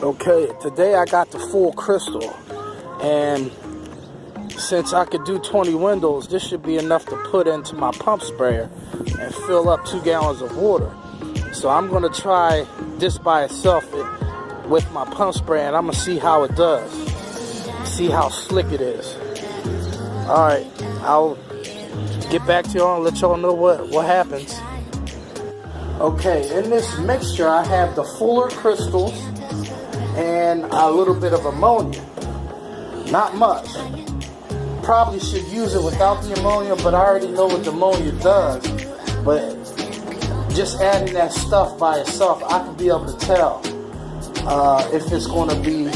Okay, today I got the full crystal, and since I could do 20 windows, this should be enough to put into my pump sprayer and fill up 2 gallons of water. So I'm going to try this by itself with my pump sprayer, and I'm going to see how it does. See how slick it is. Alright, I'll get back to y'all and let y'all know what happens. Okay, in this mixture I have the fuller crystals and a little bit of ammonia. Not much. Probably should use it without the ammonia, but I already know what the ammonia does. But just adding that stuff by itself, I can be able to tell if it's going to be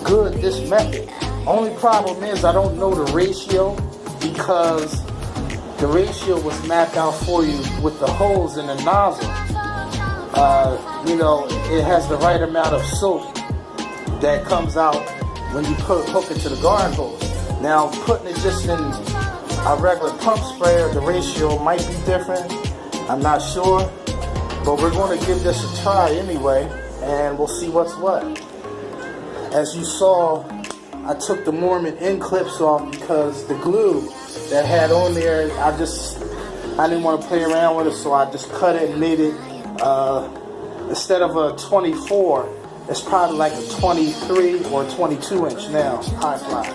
good, this method. Only problem is I don't know the ratio, because the ratio was mapped out for you with the holes in the nozzle. You know, it has the right amount of soap that comes out when you hook it to the garden hose. Now, putting it just in a regular pump sprayer, the ratio might be different. I'm not sure, but we're going to give this a try anyway, and we'll see what's what. As you saw, I took the Mormon end clips off because the glue that had on there, I didn't want to play around with it, so I just cut it and made it, instead of a 24, it's probably like a 23 or 22 inch now, high fly.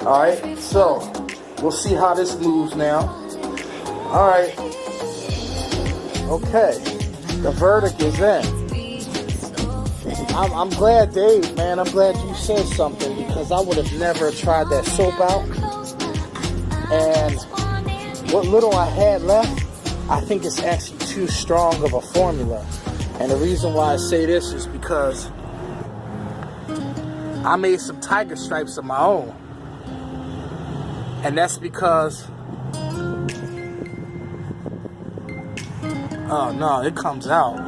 Alright, so we'll see how this moves now. Alright, okay, the verdict is in. I'm glad, Dave, man, I'm glad you said something, because I would have never tried that soap out. And what little I had left, I think it's actually too strong of a formula. And the reason why I say this is because I made some tiger stripes of my own. And that's because, oh no, it comes out.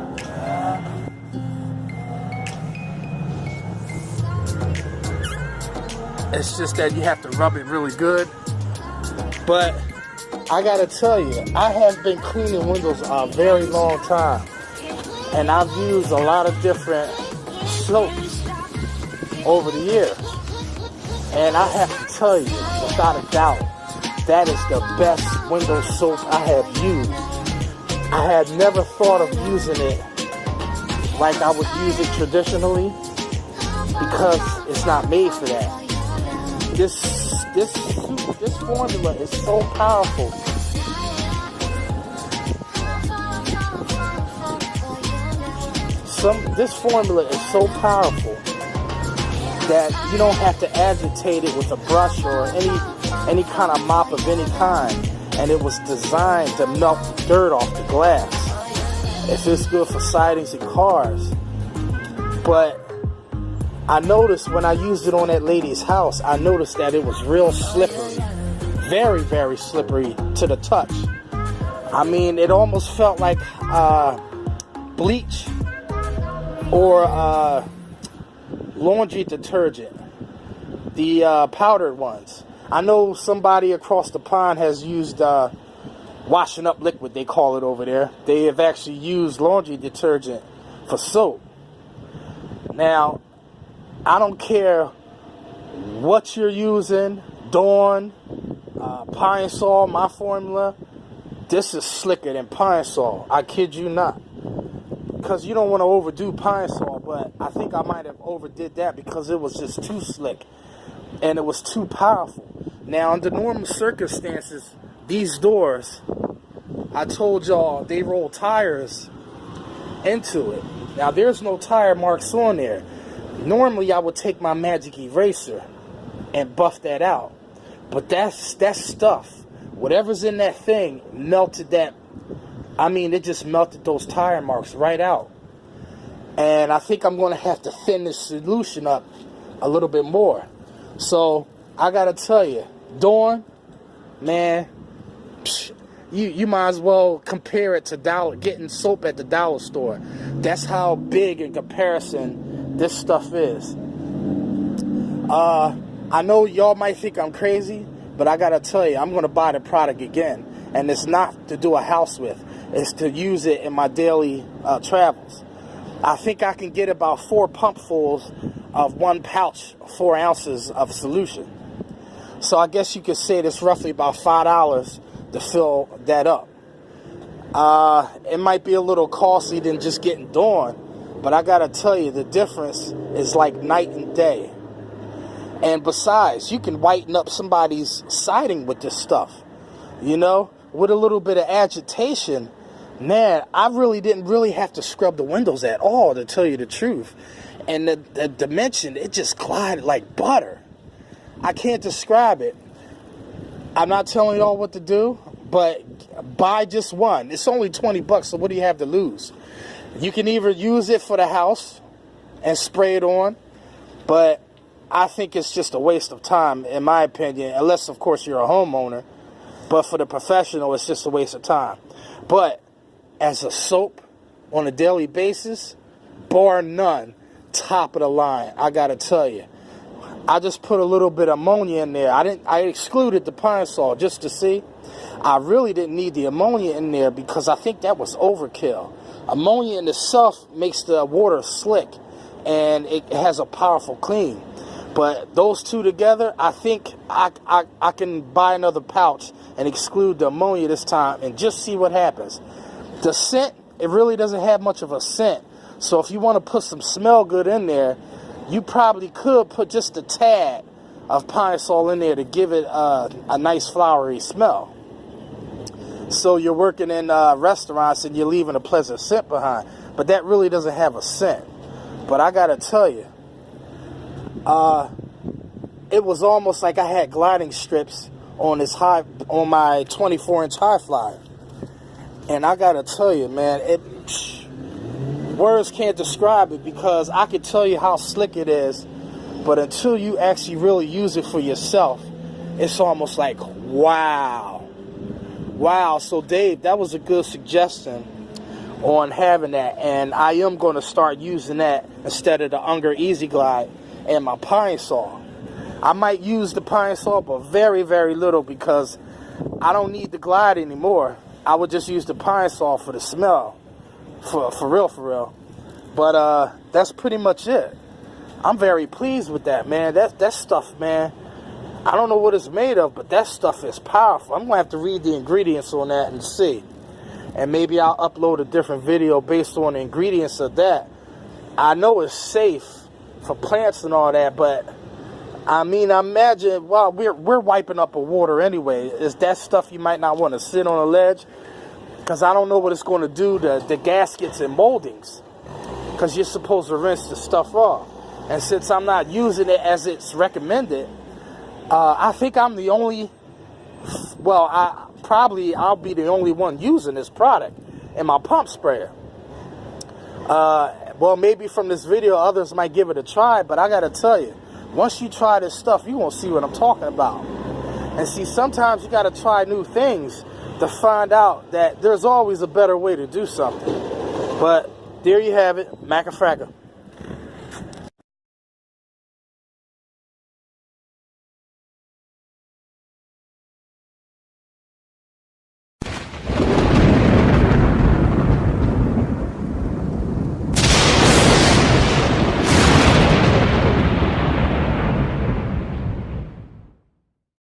It's just that you have to rub it really good. But I gotta tell you, I have been cleaning windows a very long time, and I've used a lot of different soaps over the years. And I have to tell you, without a doubt, that is the best window soap I have used. I had never thought of using it like I would use it traditionally, because it's not made for that. This formula is so powerful. This formula is so powerful that you don't have to agitate it with a brush or any kind of mop of any kind. And it was designed to melt the dirt off the glass. If it's good for sidings and cars. But I noticed when I used it on that lady's house, I noticed that it was real slippery. Very, very slippery to the touch. I mean, it almost felt like bleach or laundry detergent. The powdered ones. I know somebody across the pond has used washing up liquid, they call it over there. They have actually used laundry detergent for soap. Now, I don't care what you're using, Dawn, Pine Sol, my formula, this is slicker than Pine Sol. I kid you not. Because you don't want to overdo Pine Sol, but I think I might have overdid that because it was just too slick and it was too powerful. Now, under normal circumstances, these doors, I told y'all, they roll tires into it. Now, there's no tire marks on there. Normally, I would take my magic eraser and buff that out. But that stuff, whatever's in that thing, melted that. I mean, it just melted those tire marks right out. And I think I'm going to have to thin this solution up a little bit more. So, I got to tell you, Dawn, man, you might as well compare it to getting soap at the dollar store. That's how big in comparison this stuff is. I know y'all might think I'm crazy, but I gotta tell you, I'm gonna buy the product again. And it's not to do a house with. It's to use it in my daily travels. I think I can get about 4 pumpfuls of 1 pouch, 4 ounces of solution. So I guess you could say it's roughly about $5 to fill that up. It might be a little costly than just getting Dawn, but I gotta tell you, the difference is like night and day. And besides, you can whiten up somebody's siding with this stuff. You know, with a little bit of agitation, man, I really didn't have to scrub the windows at all, to tell you the truth. And the dimension, it just glided like butter. I can't describe it. I'm not telling you all what to do, but buy just one. It's only $20, so what do you have to lose? You can either use it for the house and spray it on, but I think it's just a waste of time, in my opinion, unless, of course, you're a homeowner. But for the professional, it's just a waste of time. But as a soap on a daily basis, bar none, top of the line, I gotta tell you. I just put a little bit of ammonia in there. I excluded the Pine Sol just to see. I really didn't need the ammonia in there because I think that was overkill. Ammonia in itself makes the water slick and it has a powerful clean. But those two together, I think I can buy another pouch and exclude the ammonia this time and just see what happens. The scent, it really doesn't have much of a scent. So if you want to put some smell good in there, you probably could put just a tad of Pine Sol in there to give it a nice flowery smell. So you're working in restaurants and you're leaving a pleasant scent behind. But that really doesn't have a scent. But I gotta tell you, it was almost like I had gliding strips on my 24-inch high flyer. And I gotta tell you, man, words can't describe it because I could tell you how slick it is, but until you actually really use it for yourself, it's almost like, wow. Wow, so Dave, that was a good suggestion on having that, and I am going to start using that instead of the Unger Easy Glide and my Pine Sol. I might use the Pine Sol, but very, very little because I don't need the Glide anymore. I would just use the Pine Sol for the smell, for real. But that's pretty much it. I'm very pleased with that, man. That stuff, man, I don't know what it's made of, but that stuff is powerful. I'm going to have to read the ingredients on that and see. And maybe I'll upload a different video based on the ingredients of that. I know it's safe for plants and all that, but I mean, I imagine, well, we're wiping up a water anyway. Is that stuff you might not want to sit on a ledge? Because I don't know what it's going to do to the gaskets and moldings. Because you're supposed to rinse the stuff off. And since I'm not using it as it's recommended, I think I'm the only, well, I'll be the only one using this product in my pump sprayer. Well, maybe from this video, others might give it a try, but I got to tell you, once you try this stuff, you won't see what I'm talking about. And see, sometimes you got to try new things to find out that there's always a better way to do something. But there you have it, Mac-a-Fracka.